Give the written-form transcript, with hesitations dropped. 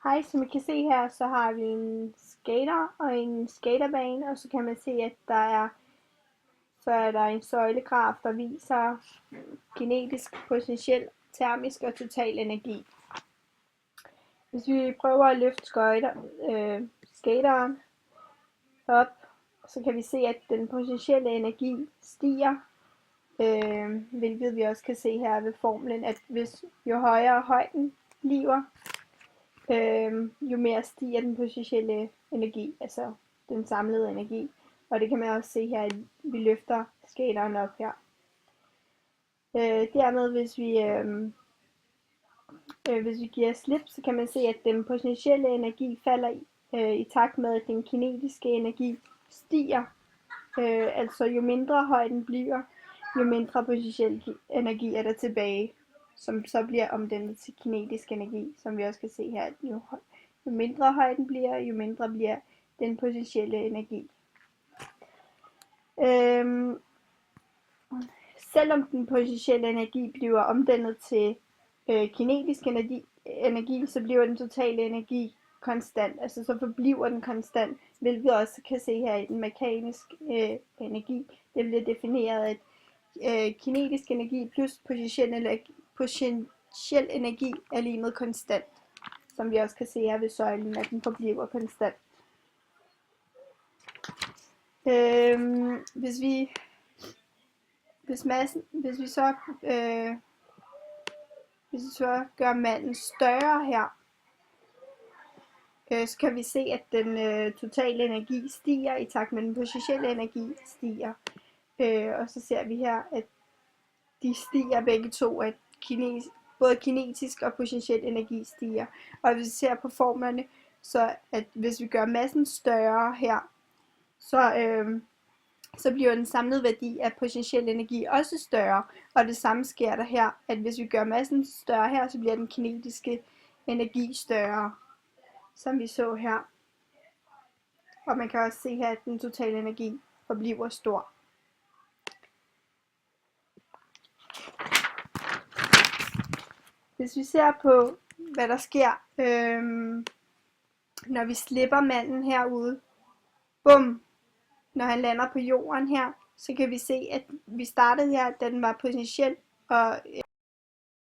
Hej, som I kan se her, så har vi en skater og en skaterbane, og så kan man se, at der er en søjlegraf, der viser kinetisk, potentiel, termisk og total energi. Hvis vi prøver at løfte skateren op, så kan vi se, at den potentielle energi stiger, hvilket vi også kan se her ved formlen, at jo højere højden bliver, jo mere stiger den potentielle energi, altså den samlede energi. Og det kan man også se her, at vi løfter skateren op her. Dermed, hvis vi giver slip, så kan man se, at den potentielle energi falder i takt med, at den kinetiske energi stiger. Altså jo mindre højden bliver, jo mindre potentiel energi er der tilbage, som så bliver omdannet til kinetisk energi, som vi også kan se her. Jo mindre højden bliver, jo mindre bliver den potentielle energi. Selvom den potentielle energi bliver omdannet til kinetisk energi, så bliver den totale energi konstant, altså så forbliver den konstant, hvilket vi også kan se her i den mekaniske energi. Det bliver defineret, at kinetisk energi plus potentiel energi er lige med konstant, som vi også kan se her ved søjlen, at den forbliver konstant. Hvis vi så gør manden større her, så kan vi se, at den totale energi stiger i takt med den potentielle energi stiger. Og så ser vi her, at de stiger begge to, at både kinetisk og potentiel energi stiger. Og hvis vi ser på formlerne, så at hvis vi gør massen større her, så bliver den samlede værdi af potentiel energi også større. Og det samme sker der her, at hvis vi gør massen større her, så bliver den kinetiske energi større, som vi så her. Og man kan også se her, at den totale energi forbliver stor. Hvis vi ser på, hvad der sker, når vi slipper manden herude, bum, når han lander på jorden her, så kan vi se, at vi startede her, da den var potentiel, og